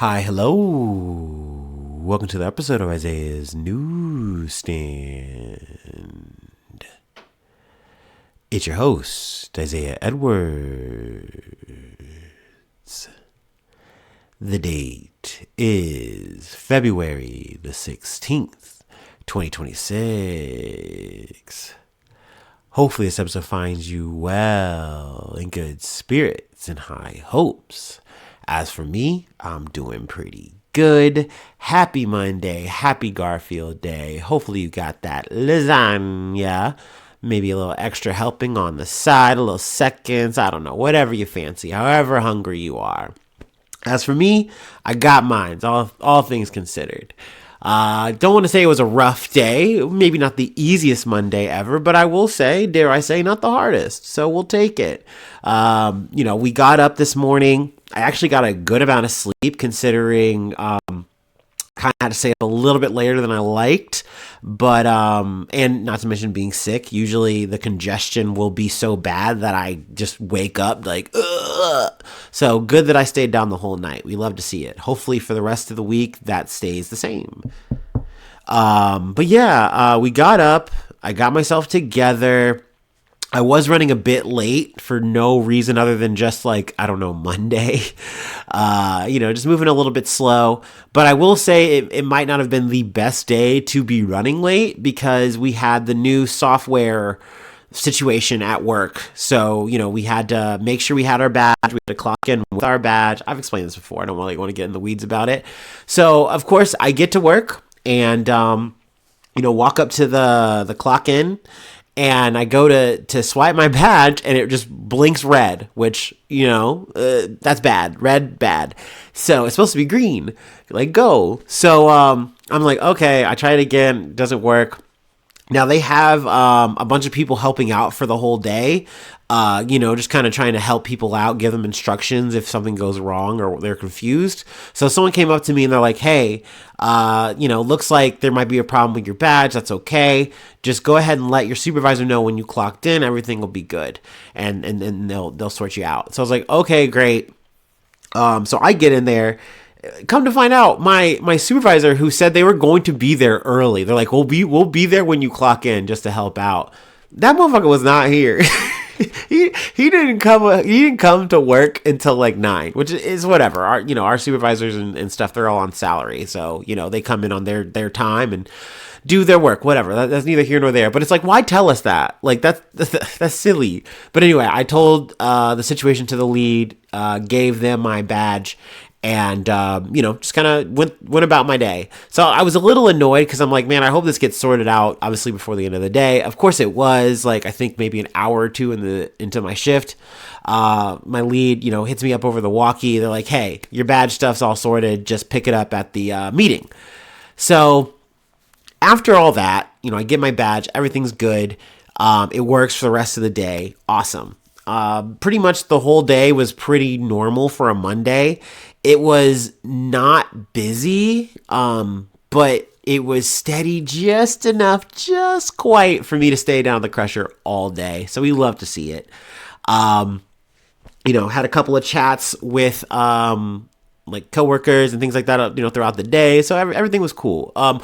Hi, hello. Welcome to the episode of Isaiah's Newsstand. It's your host, Isaiah Edwards. The date is February the 16th, 2026. Hopefully this episode finds you well, in good spirits and high hopes. As for me, I'm doing pretty good. Happy Monday. Happy Garfield Day. Hopefully you got that lasagna. Maybe a little extra helping on the side, a little seconds. I don't know. Whatever you fancy. However hungry you are. As for me, I got mine. All things considered. Don't want to say it was a rough day. Maybe not the easiest Monday ever, but I will say, dare I say, not the hardest. So we'll take it. We got up this morning. I actually got a good amount of sleep considering kind of had to stay up a little bit later than I liked. But, and not to mention being sick, usually the congestion will be so bad that I just wake up like, ugh. So good that I stayed down the whole night. We love to see it. Hopefully for the rest of the week, that stays the same. We got up, I got myself together. I was running a bit late for no reason other than just Monday, just moving a little bit slow. But I will say it might not have been the best day to be running late because we had the new software situation at work. So, we had to make sure we had our badge. We had to clock in with our badge. I've explained this before. I don't really want to get in the weeds about it. So, of course, I get to work and, walk up to the clock in. And I go to swipe my badge, and it just blinks red, which, that's bad. Red, bad. So it's supposed to be green. Go. So I'm like, okay, I try it again. Doesn't work. Now they have a bunch of people helping out for the whole day, just kind of trying to help people out, give them instructions if something goes wrong or they're confused. So someone came up to me and they're like, hey, looks like there might be a problem with your badge. That's okay. Just go ahead and let your supervisor know when you clocked in. Everything will be good. And they'll sort you out. So I was like, okay, great. So I get in there. Come to find out, my supervisor who said they were going to be there early. They're like, we'll be there when you clock in just to help out. That motherfucker was not here. he didn't come to work until 9, which is whatever. Our supervisors and stuff, they're all on salary. So, they come in on their time and do their work, whatever. That's neither here nor there. But it's like, why tell us that? That's silly. But anyway, I told the situation to the lead, gave them my badge, and, just kind of went about my day. So I was a little annoyed because I'm like, man, I hope this gets sorted out, obviously, before the end of the day. Of course it was, I think maybe an hour or two into my shift. My lead, hits me up over the walkie. They're like, hey, your badge stuff's all sorted. Just pick it up at the meeting. So after all that, I get my badge. Everything's good. It works for the rest of the day. Awesome. Pretty much the whole day was pretty normal for a Monday. It was not busy, but it was steady just enough, just quite for me to stay down the crusher all day. So we love to see it. Had a couple of chats with coworkers and things like that, throughout the day. So everything was cool. I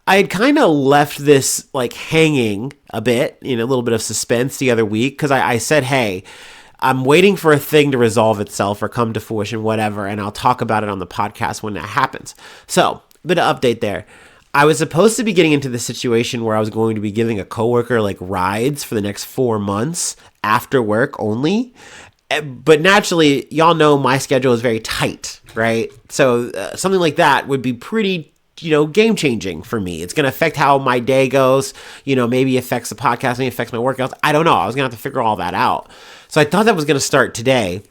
had kind of left this hanging a bit, a little bit of suspense the other week because I said, hey, I'm waiting for a thing to resolve itself or come to fruition, whatever, and I'll talk about it on the podcast when that happens. So, bit of update there. I was supposed to be getting into the situation where I was going to be giving a coworker rides for the next 4 months after work only. But naturally, y'all know my schedule is very tight, right? So something like that would be pretty, game changing for me. It's going to affect how my day goes, maybe affects the podcast, maybe affects my workouts. I don't know. I was going to have to figure all that out. So I thought that was going to start today.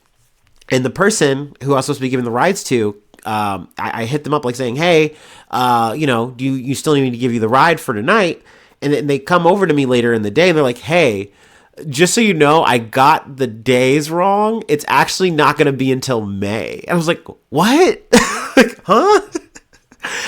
And the person who I was supposed to be giving the rides to, I hit them up saying, hey, do you still need me to give you the ride for tonight? And then they come over to me later in the day and they're like, hey, just so you know, I got the days wrong. It's actually not going to be until May. And I was like, what? Huh?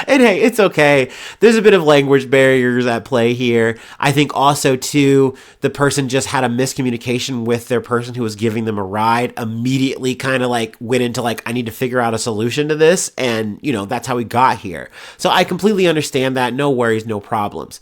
And hey, it's okay. There's a bit of language barriers at play here. I think also too, the person just had a miscommunication with their person who was giving them a ride. Immediately kind of like went into like, I need to figure out a solution to this. And that's how we got here. So I completely understand that. No worries, no problems.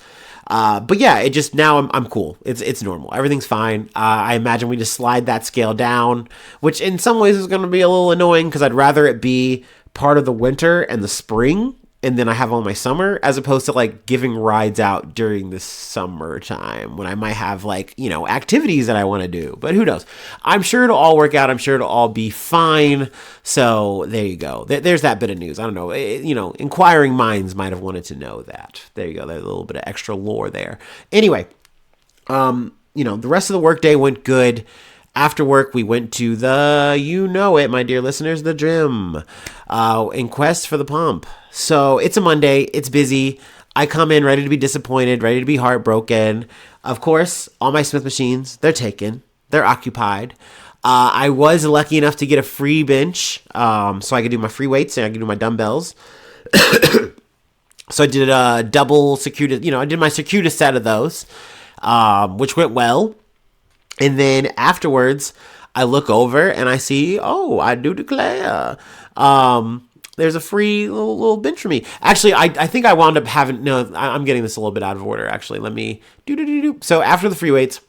But yeah, it just now I'm cool. It's normal. Everything's fine. I imagine we just slide that scale down, which in some ways is going to be a little annoying because I'd rather it be part of the winter and the spring, and then I have all my summer, as opposed to like giving rides out during the summertime when I might have like activities that I want to do. But who knows? I'm sure it'll all work out. I'm sure it'll all be fine. So there you go. There's that bit of news. I don't know. Inquiring minds might have wanted to know that. There you go. There's a little bit of extra lore there. Anyway, the rest of the workday went good. After work, we went to my dear listeners, the gym, in quest for the pump. So it's a Monday. It's busy. I come in ready to be disappointed, ready to be heartbroken. Of course, all my Smith machines, they're taken. They're occupied. I was lucky enough to get a free bench, so I could do my free weights and I could do my dumbbells. So I did a double circuitous, I did my circuitous set of those, which went well. And then afterwards, I look over and I see, I do declare, there's a free little bench for me. Actually, I think I wound up having, no, I'm getting this a little bit out of order, actually. Let me do. So after the free weights,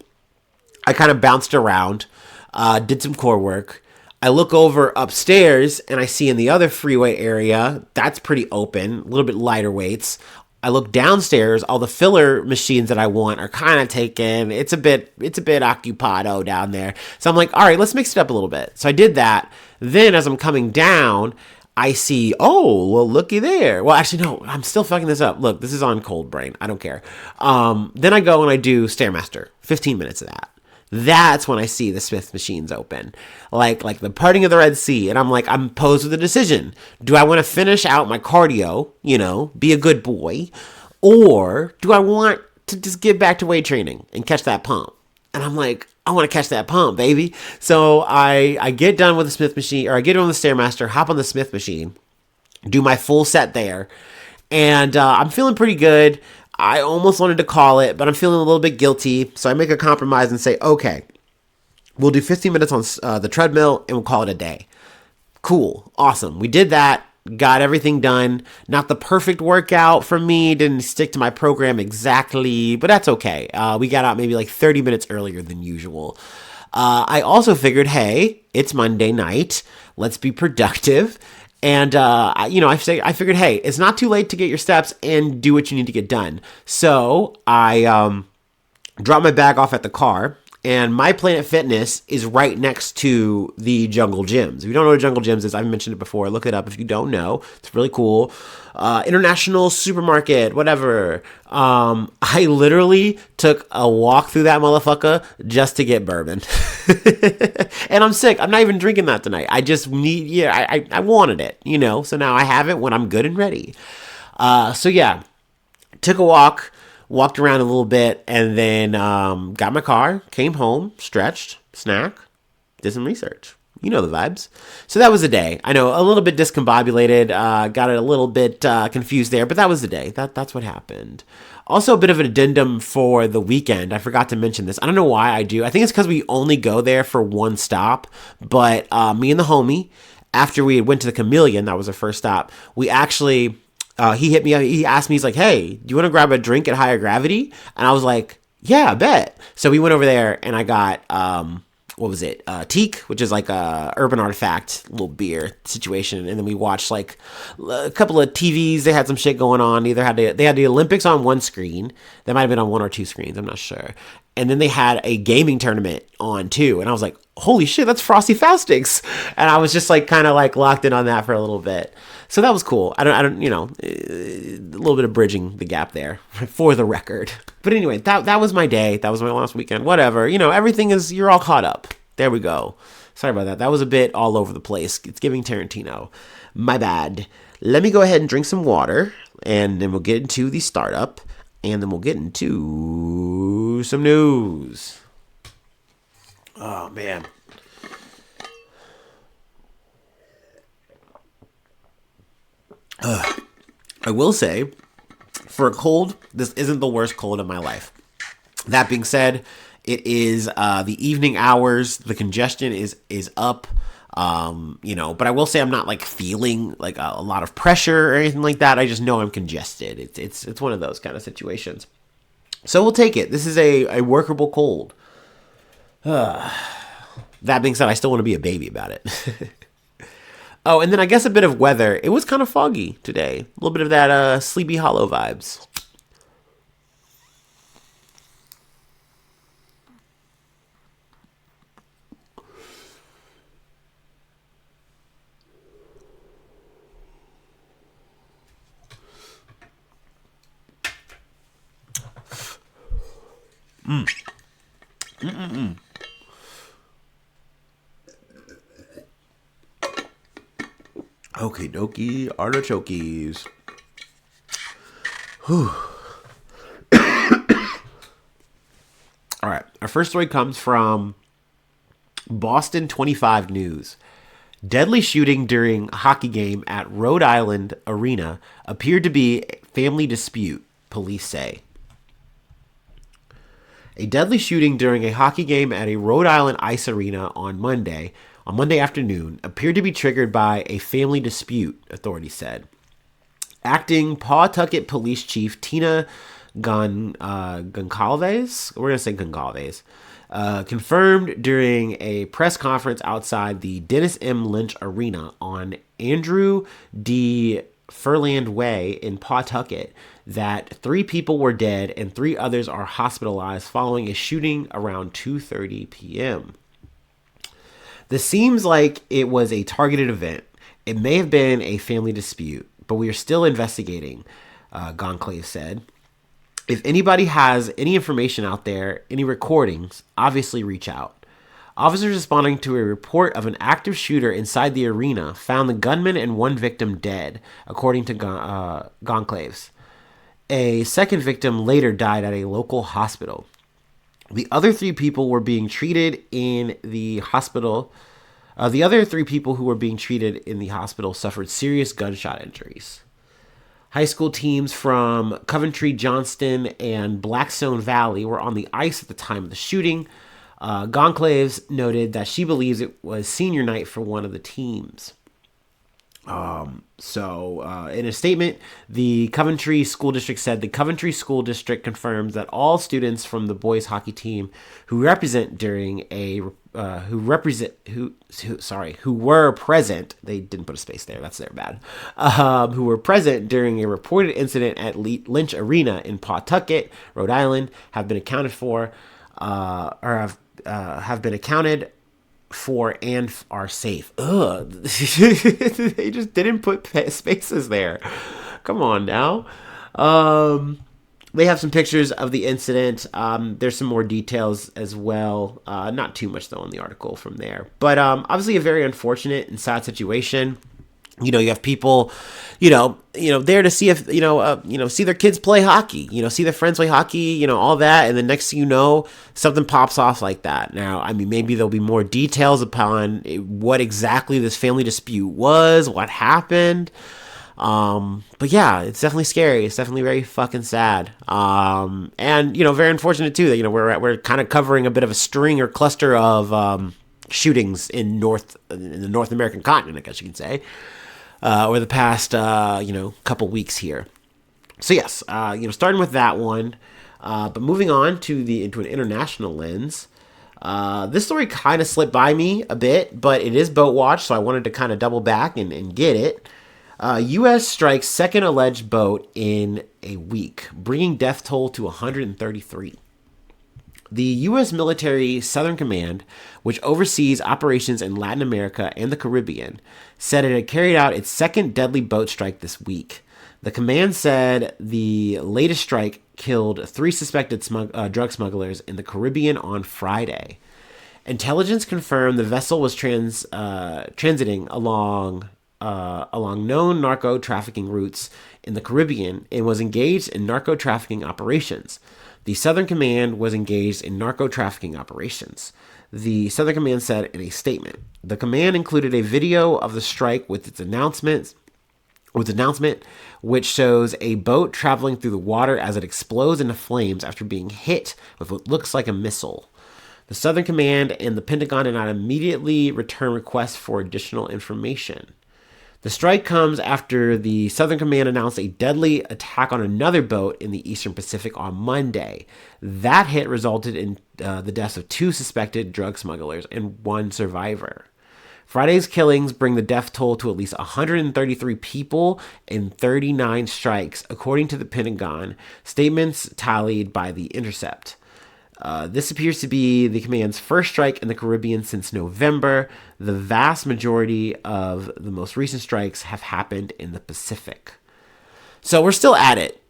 I kind of bounced around, did some core work. I look over upstairs and I see in the other free weight area, that's pretty open, a little bit lighter weights. I look downstairs, all the filler machines that I want are kind of taken. It's a bit occupado down there. So I'm like, all right, let's mix it up a little bit. So I did that. Then as I'm coming down, I see, looky there. Well, actually, no, I'm still fucking this up. Look, this is on cold brain. I don't care. Then I go and I do Stairmaster, 15 minutes of that. That's when I see the Smith machines open, like the parting of the Red Sea. And I'm posed with a decision. Do I want to finish out my cardio, be a good boy, or do I want to just get back to weight training and catch that pump? And I'm like, I want to catch that pump, baby. So I get done with the Smith machine, or I get on the Stairmaster, hop on the Smith machine, do my full set there. And I'm feeling pretty good. I almost wanted to call it, but I'm feeling a little bit guilty. So I make a compromise and say, okay, we'll do 15 minutes on the treadmill and we'll call it a day. Cool. Awesome. We did that. Got everything done. Not the perfect workout for me. Didn't stick to my program exactly, but that's okay. We got out maybe like 30 minutes earlier than usual. I also figured, hey, it's Monday night. Let's be productive. And, I figured, hey, it's not too late to get your steps and do what you need to get done. So I dropped my bag off at the car, and My Planet Fitness is right next to the Jungle Gyms. If you don't know what Jungle Gyms is, I've mentioned it before. Look it up if you don't know. It's really cool. International supermarket, whatever. I literally took a walk through that motherfucker just to get bourbon. And I'm sick. I'm not even drinking that tonight. I just need, I wanted it, so now I have it when I'm good and ready. So yeah, took a walk, walked around a little bit, and then got my car, came home, stretched, snack, did some research. You know the vibes. So that was the day. I know, a little bit discombobulated, got it a little bit confused there, but that was the day. That's what happened. Also, a bit of an addendum for the weekend. I forgot to mention this. I don't know why I do. I think it's because we only go there for one stop, but me and the homie, after we went to the Chameleon, that was our first stop, we actually... he hit me up. He asked me, he's like, hey, do you want to grab a drink at Higher Gravity? And I was like, yeah, I bet. So we went over there and I got, what was it? Teak, which is like a Urban Artifact little beer situation. And then we watched like a couple of TVs. They had some shit going on. They had the Olympics on one screen. They might've been on one or two screens. I'm not sure. And then they had a gaming tournament on too. And I was like, holy shit, that's Frosty Faustix. And I was just like kind of like locked in on that for a little bit. So that was cool. I don't, a little bit of bridging the gap there for the record. But anyway, that was my day. That was my last weekend. Whatever. Everything you're all caught up. There we go. Sorry about that. That was a bit all over the place. It's giving Tarantino. My bad. Let me go ahead and drink some water, and then we'll get into the startup, and then we'll get into some news. Oh, man. I will say, for a cold, this isn't the worst cold of my life. That being said, it is the evening hours. The congestion is up. But I will say I'm not like feeling like a lot of pressure or anything like that. I just know I'm congested. It's one of those kind of situations. So we'll take it. This is a workable cold. That being said, I still want to be a baby about it. Oh, and then I guess a bit of weather. It was kind of foggy today. A little bit of that Sleepy Hollow vibes. Okie dokie, artichokes. Whew. All right, our first story comes from Boston 25 News. Deadly shooting during a hockey game at Rhode Island Arena appeared to be a family dispute, police say. A deadly shooting during a hockey game at a Rhode Island ice arena on Monday afternoon, appeared to be triggered by a family dispute, authorities said. Acting Pawtucket Police Chief Tina Goncalves, we're going to say Goncalves, confirmed during a press conference outside the Dennis M. Lynch Arena on Andrew D. Furland Way in Pawtucket that 3 people were dead and 3 others are hospitalized following a shooting around 2:30 p.m. This seems like it was a targeted event. It may have been a family dispute, but we are still investigating, Goncalves said. If anybody has any information out there, any recordings, obviously reach out. Officers responding to a report of an active shooter inside the arena found the gunman and 1 victim dead, according to Goncalves. A second victim later died at a local hospital. The other 3 people were being treated in the hospital. The other 3 people who were being treated in the hospital suffered serious gunshot injuries. High school teams from Coventry, Johnston, and Blackstone Valley were on the ice at the time of the shooting. Goncalves noted that she believes it was senior night for one of the teams. In a statement, the Coventry School District said the Coventry School District confirms that all students from the boys hockey team who were present, they didn't put a space there, that's their bad, who were present during a reported incident at Lynch Arena in Pawtucket, Rhode Island, have been accounted for, have been accounted for and are safe. Ugh. They just didn't put spaces there. Come on now. They have some pictures of the incident. There's some more details as well. Not too much though in the article from there. But obviously a very unfortunate and sad situation. You have people, there to see if, see their kids play hockey, see their friends play hockey, all that. And the next thing you know, something pops off like that. Now, I mean, maybe there'll be more details upon what exactly this family dispute was, what happened. But yeah, it's definitely scary. It's definitely very fucking sad. And, very unfortunate too that, we're kind of covering a bit of a string or cluster of, shootings in the North American continent, I guess you can say. Over the past, couple weeks here. So yes, starting with that one, but moving on into an international lens. This story kind of slipped by me a bit, but it is boat watch, so I wanted to kind of double back and get it. U.S. strikes second alleged boat in a week, bringing death toll to 133. The U.S. military Southern Command, which oversees operations in Latin America and the Caribbean, said it had carried out its second deadly boat strike this week. The command said the latest strike killed 3 suspected drug smugglers in the Caribbean on Friday. Intelligence confirmed the vessel was transiting along known narco trafficking routes in the Caribbean and was engaged in narco trafficking operations. The Southern Command was engaged in narco trafficking operations. The Southern Command said in a statement, the command included a video of the strike with its announcements with an announcement which shows a boat traveling through the water as it explodes into flames after being hit with what looks like a missile. The Southern Command and the Pentagon did not immediately return requests for additional information. The strike comes after the Southern Command announced a deadly attack on another boat in the Eastern Pacific on Monday. That hit resulted in the deaths of 2 suspected drug smugglers and 1 survivor. Friday's killings bring the death toll to at least 133 people in 39 strikes, according to the Pentagon, statements tallied by The Intercept. This appears to be the command's first strike in the Caribbean since November. The vast majority of the most recent strikes have happened in the Pacific. So we're still at it,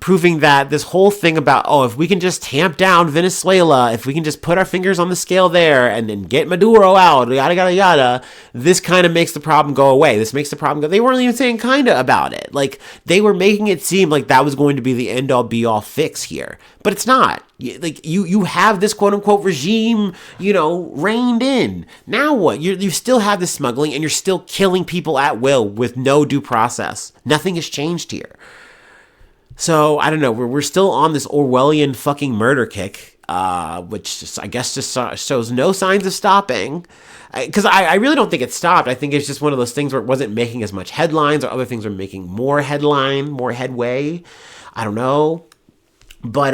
proving that this whole thing about, if we can just tamp down Venezuela, if we can just put our fingers on the scale there and then get Maduro out, yada, yada, yada, this kind of makes the problem go away. This makes the problem go. They weren't even saying kind of about it. Like, they were making it seem like that was going to be the end-all, be-all fix here. But it's not. Like, you have this quote-unquote regime, reined in. Now what? You still have this smuggling, and you're still killing people at will with no due process. Nothing has changed here. So, I don't know, we're still on this Orwellian fucking murder kick, which I guess just shows no signs of stopping. Because I really don't think it stopped. I think it's just one of those things where it wasn't making as much headlines, or other things are making more headway. I don't know. But,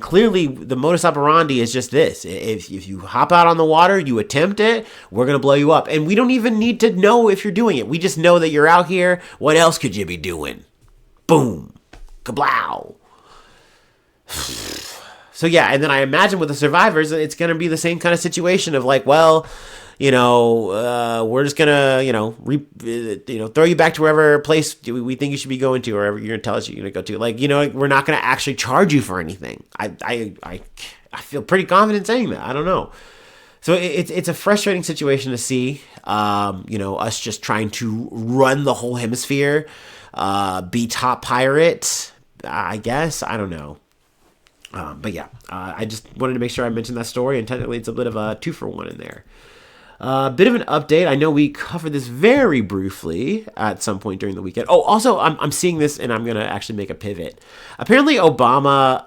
clearly the modus operandi is just this. If you hop out on the water, you attempt it, we're going to blow you up. And we don't even need to know if you're doing it. We just know that you're out here. What else could you be doing? Boom. Kablow. So yeah, and then I imagine with the survivors, it's going to be the same kind of situation of like, we're just gonna, throw you back to wherever place we think you should be going to, or wherever you're gonna tell us you're gonna go to. Like, we're not gonna actually charge you for anything. I feel pretty confident saying that. I don't know. So it's a frustrating situation to see. Us just trying to run the whole hemisphere, be top pirate. I guess, I don't know. But yeah, I just wanted to make sure I mentioned that story, and technically it's a bit of a 2-for-1 in there. Bit of an update. I know we covered this very briefly at some point during the weekend. Oh, also, I'm seeing this, and I'm gonna actually make a pivot. Apparently, Obama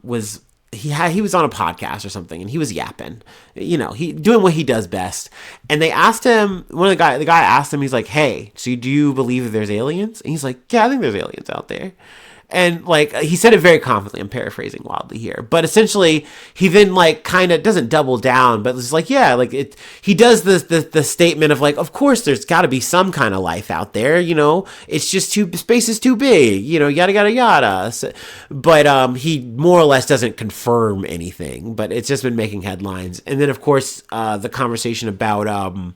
was on a podcast or something, and he was yapping. He doing what he does best. And they asked him. The guy asked him. He's like, "Hey, so do you believe that there's aliens?" And he's like, "Yeah, I think there's aliens out there." And like, he said it very confidently. I'm paraphrasing wildly here, but essentially he then like kind of doesn't double down, but it's like, yeah, like he does the statement of like, of course there's got to be some kind of life out there, it's just space is too big, yada yada yada. So, but he more or less doesn't confirm anything, but it's just been making headlines. And then of course the conversation about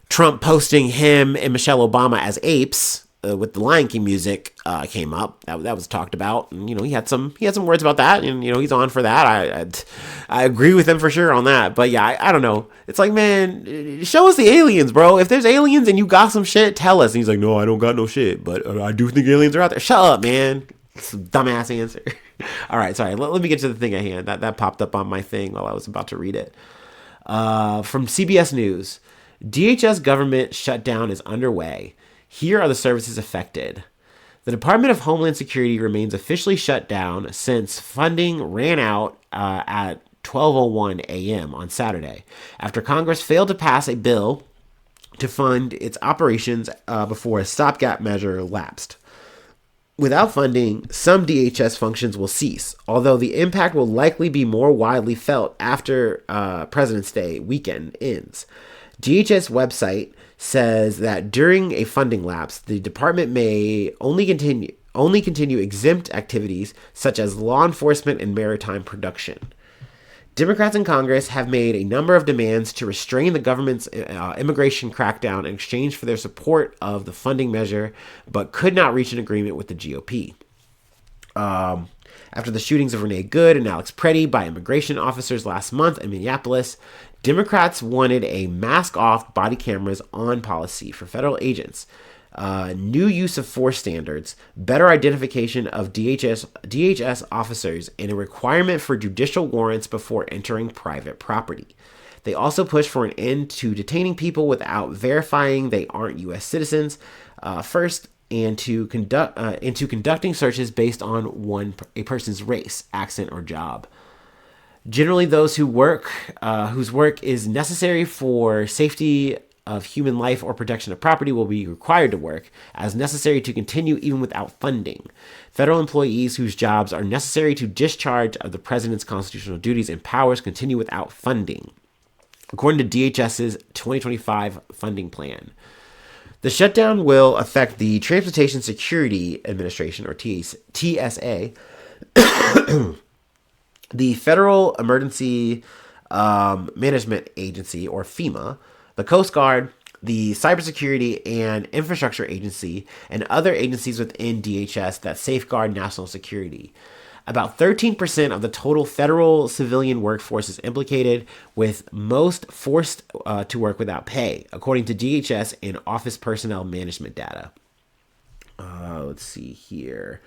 Trump posting him and Michelle Obama as apes. With the Lion King music came up, that was talked about, and he had some words about that, and he's on for that. I agree with him for sure on that. But yeah, I don't know. It's like, man, show us the aliens, bro. If there's aliens and you got some shit, tell us. And he's like, no, I don't got no shit, but I do think aliens are out there. Shut up, man. It's a dumbass answer. All right, sorry. Let me get to the thing at hand. That popped up on my thing while I was about to read it. From CBS News, DHS government shutdown is underway. Here are the services affected. The Department of Homeland Security remains officially shut down since funding ran out at 12:01 a.m. on Saturday, after Congress failed to pass a bill to fund its operations before a stopgap measure lapsed. Without funding, some DHS functions will cease, although the impact will likely be more widely felt after President's Day weekend ends. DHS website says that during a funding lapse, the department may only continue exempt activities such as law enforcement and maritime production. Democrats in Congress have made a number of demands to restrain the government's immigration crackdown in exchange for their support of the funding measure, but could not reach an agreement with the GOP. After the shootings of Renee Good and Alex Preddy by immigration officers last month in Minneapolis, Democrats wanted a mask-off body cameras on policy for federal agents, new use of force standards, better identification of DHS officers, and a requirement for judicial warrants before entering private property. They also push for an end to detaining people without verifying they aren't U.S. citizens first, and to conducting searches based on a person's race, accent, or job. Generally, those whose work is necessary for safety of human life or protection of property will be required to work as necessary to continue even without funding. Federal employees whose jobs are necessary to discharge of the president's constitutional duties and powers continue without funding, according to DHS's 2025 funding plan. The shutdown will affect the Transportation Security Administration, or TSA, the Federal Emergency Management Agency, or FEMA, the Coast Guard, the Cybersecurity and Infrastructure Agency, and other agencies within DHS that safeguard national security. About 13% of the total federal civilian workforce is implicated, with most forced to work without pay, according to DHS and Office Personnel Management data. Let's see here.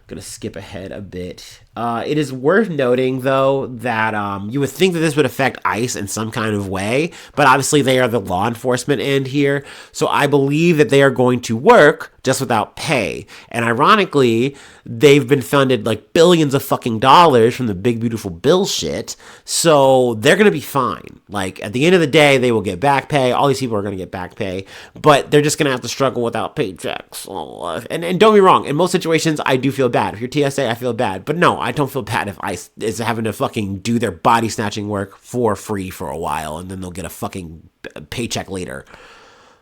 Gonna skip ahead a bit. It is worth noting, though, that you would think that this would affect ICE in some kind of way, but obviously they are the law enforcement end here, so I believe that they are going to work just without pay. And ironically, they've been funded like billions of fucking dollars from the big beautiful bill shit, so they're gonna be fine. Like, at the end of the day, they will get back pay. All these people are gonna get back pay, but they're just gonna have to struggle without paychecks. And don't be wrong, in most situations, I do feel bad. If you're TSA, I feel bad, but no, I don't feel bad if ICE is having to fucking do their body snatching work for free for a while, and then they'll get a fucking paycheck later.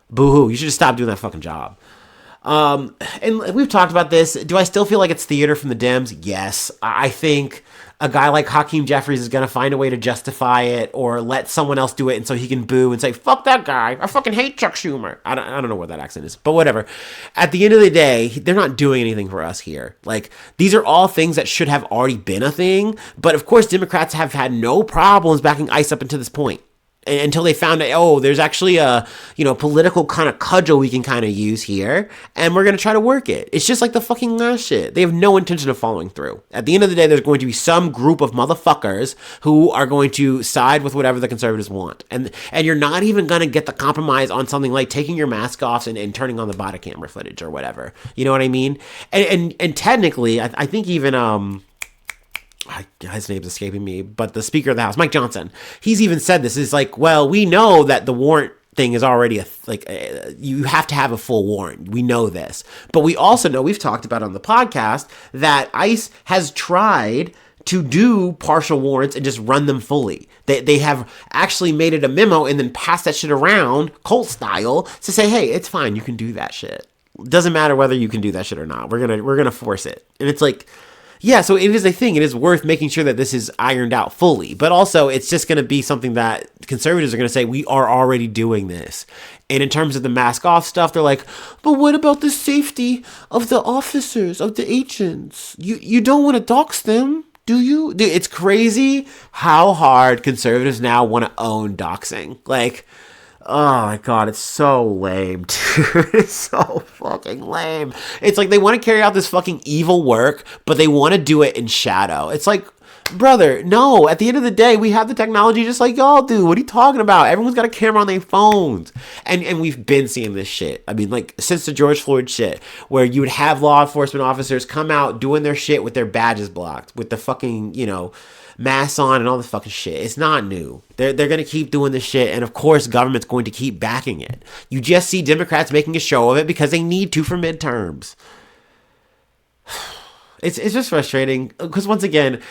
Boo-hoo, you should just stop doing that fucking job. And we've talked about this. Do I still feel like it's theater from the Dems? Yes. I think a guy like Hakeem Jeffries is going to find a way to justify it or let someone else do it, and so he can boo and say, fuck that guy. I fucking hate Chuck Schumer. I don't know what that accent is, but whatever. At the end of the day, they're not doing anything for us here. Like, these are all things that should have already been a thing, but of course Democrats have had no problems backing ICE up until this point. Until they found out, oh, there's actually a, political kind of cudgel we can kind of use here, and we're going to try to work it. It's just like the fucking last shit. They have no intention of following through. At the end of the day, there's going to be some group of motherfuckers who are going to side with whatever the conservatives want. And you're not even going to get the compromise on something like taking your mask off and turning on the body camera footage or whatever. You know what I mean? And technically, I think even, his name's escaping me, but the Speaker of the House, Mike Johnson, he's even said this is like, well, we know that the warrant thing is already you have to have a full warrant. We know this, but we also know, we've talked about on the podcast, that ICE has tried to do partial warrants and just run them fully. They have actually made it a memo and then passed that shit around, Colt style, to say, hey, it's fine, you can do that shit. Doesn't matter whether you can do that shit or not. We're gonna force it. And it's like, yeah, so it is a thing. It is worth making sure that this is ironed out fully. But also, it's just going to be something that conservatives are going to say, we are already doing this. And in terms of the mask off stuff, they're like, but what about the safety of the officers, of the agents? You don't want to dox them, do you? Dude, it's crazy how hard conservatives now want to own doxing. Like, oh my God, it's so lame, dude. It's so fucking lame. It's like they want to carry out this fucking evil work, but they want to do it in shadow. It's like, brother, no, at the end of the day, we have the technology just like y'all do. What are you talking about? Everyone's got a camera on their phones. And we've been seeing this shit. I mean, like, since the George Floyd shit, where you would have law enforcement officers come out doing their shit with their badges blocked, with the fucking, masks on and all this fucking shit. It's not new. They're going to keep doing this shit, and of course government's going to keep backing it. You just see Democrats making a show of it because they need to for midterms. It's just frustrating because, once again,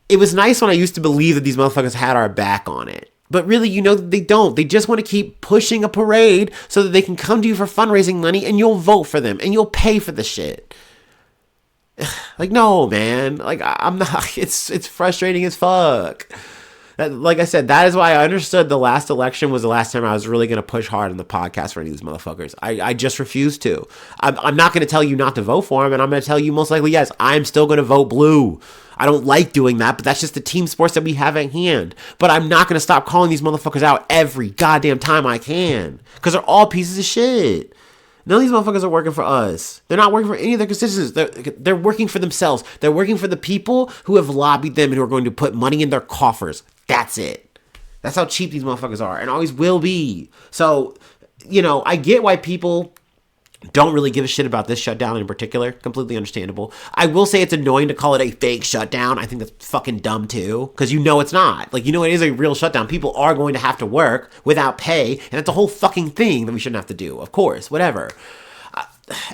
it was nice when I used to believe that these motherfuckers had our back on it. But really, they don't. They just want to keep pushing a parade so that they can come to you for fundraising money and you'll vote for them and you'll pay for the shit. Like, no, man. Like, I'm not. It's frustrating as fuck. Like I said, that is why I understood the last election was the last time I was really going to push hard on the podcast for any of these motherfuckers. I just refuse to. I'm not going to tell you not to vote for them, and I'm going to tell you most likely, yes, I'm still going to vote blue. I don't like doing that, but that's just the team sports that we have at hand. But I'm not going to stop calling these motherfuckers out every goddamn time I can, because they're all pieces of shit. None of these motherfuckers are working for us. They're not working for any of their constituents. They're working for themselves. They're working for the people who have lobbied them and who are going to put money in their coffers. That's it. That's how cheap these motherfuckers are and always will be. So, I get why people don't really give a shit about this shutdown in particular. Completely understandable. I will say it's annoying to call it a fake shutdown. I think that's fucking dumb too, because it's not. Like, it is a real shutdown. People are going to have to work without pay, and that's a whole fucking thing that we shouldn't have to do. Of course, whatever.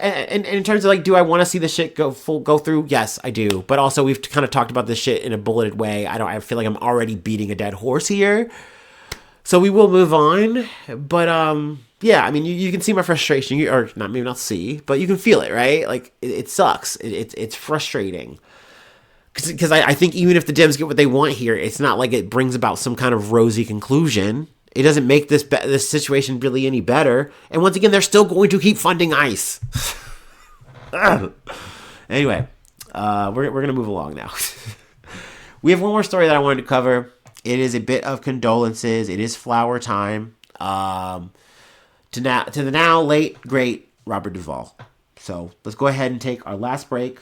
And in terms of like, do I want to see this shit go through? Yes, I do. But also, we've kind of talked about this shit in a bulleted way. I feel like I'm already beating a dead horse here. So we will move on. But yeah, I mean, you can see my frustration, or not, maybe not see, but you can feel it, right? Like, it sucks. It's frustrating. Because I think even if the Dems get what they want here, it's not like it brings about some kind of rosy conclusion. It doesn't make this situation really any better. And once again, they're still going to keep funding ICE. Anyway, we're going to move along now. We have one more story that I wanted to cover. It is a bit of condolences. It is flower time. To the now late, great Robert Duvall. So let's go ahead and take our last break.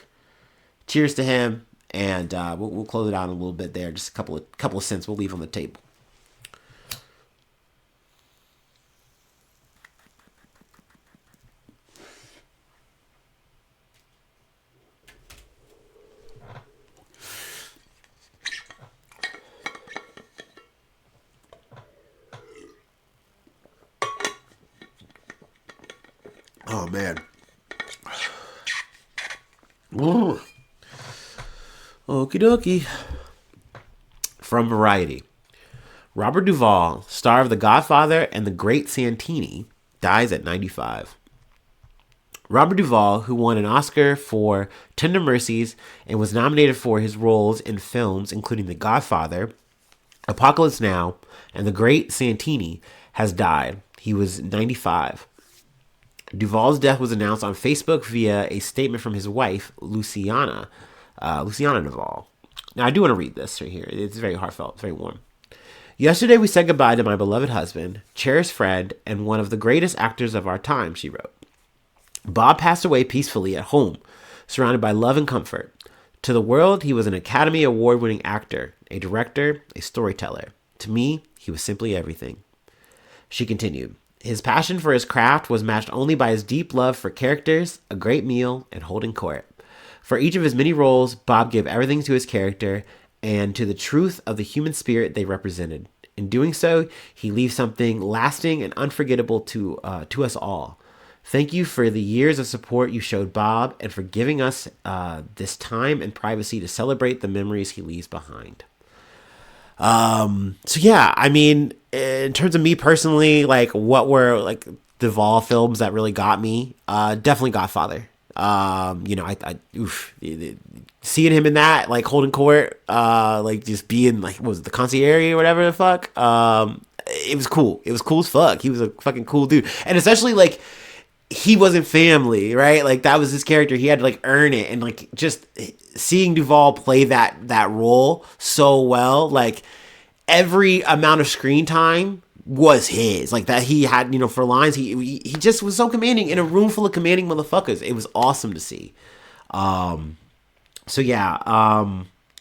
Cheers to him. And we'll close it out in a little bit there. Just a couple of cents we'll leave on the table. Oh, man. Ooh. Okie dokie. From Variety. Robert Duvall, star of The Godfather and The Great Santini, dies at 95. Robert Duvall, who won an Oscar for Tender Mercies and was nominated for his roles in films including The Godfather, Apocalypse Now, and The Great Santini, has died. He was 95. Duvall's death was announced on Facebook via a statement from his wife, Luciana Duvall. Now, I do want to read this right here. It's very heartfelt. It's very warm. Yesterday, we said goodbye to my beloved husband, cherished friend, and one of the greatest actors of our time, she wrote. Bob passed away peacefully at home, surrounded by love and comfort. To the world, he was an Academy Award-winning actor, a director, a storyteller. To me, he was simply everything. She continued. His passion for his craft was matched only by his deep love for characters, a great meal, and holding court. For each of his many roles, Bob gave everything to his character and to the truth of the human spirit they represented. In doing so, he leaves something lasting and unforgettable to us all. Thank you for the years of support you showed Bob and for giving us this time and privacy to celebrate the memories he leaves behind. So yeah, I mean, in terms of me personally, like what were like Duvall films that really got me, definitely Godfather. Seeing him in that, like holding court, like just being like, what was it, the concierge or whatever the fuck? It was cool. It was cool as fuck. He was a fucking cool dude. And essentially like, he wasn't family, right? Like that was his character. He had to like earn it, and like just seeing Duvall play that role so well, like every amount of screen time was his. Like that he had, for lines, he just was so commanding in a room full of commanding motherfuckers. It was awesome to see. So yeah,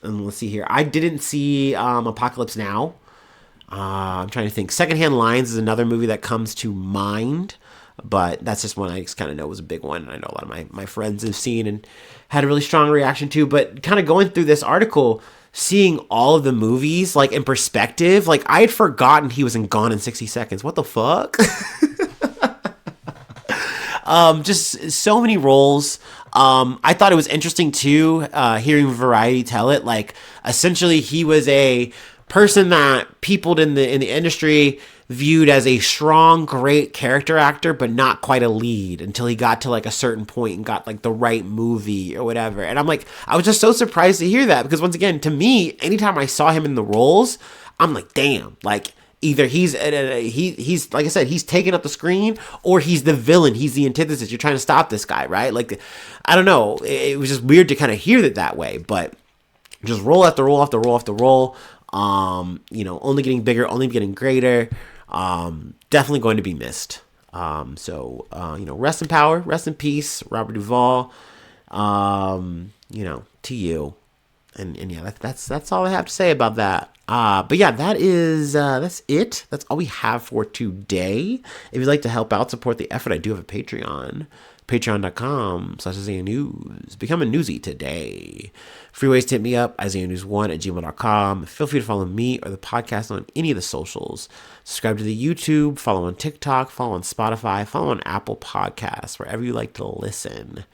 and let's see here. I didn't see Apocalypse Now. I'm trying to think. Secondhand Lines is another movie that comes to mind. But that's just one I just kind of know was a big one. And I know a lot of my friends have seen and had a really strong reaction to. But kind of going through this article, seeing all of the movies like in perspective, like I had forgotten he was in Gone in 60 Seconds. What the fuck? Just so many roles. I thought it was interesting too, hearing Variety tell it. Like essentially he was a person that people in the industry viewed as a strong, great character actor, but not quite a lead until he got to like a certain point and got like the right movie or whatever. And I'm like, I was just so surprised to hear that, because once again, to me, anytime I saw him in the roles, I'm like, damn, like either he's like I said, he's taking up the screen, or he's the villain. He's the antithesis. You're trying to stop this guy, right? Like, I don't know. It was just weird to kind of hear it that way, but just roll after roll after roll after roll. Only getting bigger, only getting greater. Definitely going to be missed. Rest in power, rest in peace, Robert Duvall. To you. And yeah, that's all I have to say about that. But yeah, that's it. That's all we have for today. If you'd like to help out, support the effort, I do have a Patreon. Patreon.com/Isaiah News. Become a newsie today. Free ways to hit me up, IsaiahNews1@gmail.com. Feel free to follow me or the podcast on any of the socials. Subscribe to the YouTube, follow on TikTok, follow on Spotify, follow on Apple Podcasts, wherever you like to listen.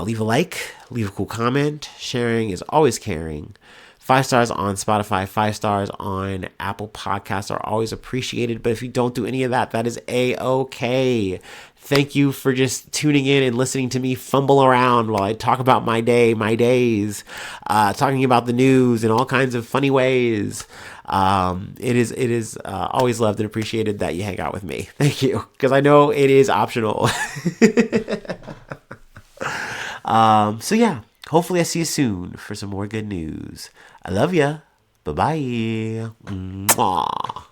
Leave a like, leave a cool comment. Sharing is always caring. 5 stars on Spotify, 5 stars on Apple Podcasts are always appreciated. But if you don't do any of that, that is A-okay. Thank you for just tuning in and listening to me fumble around while I talk about my day, my days, talking about the news in all kinds of funny ways. It is always loved and appreciated that you hang out with me. Thank you, because I know it is optional. So yeah, hopefully I see you soon for some more good news. I love ya. Bye-bye. Mwah.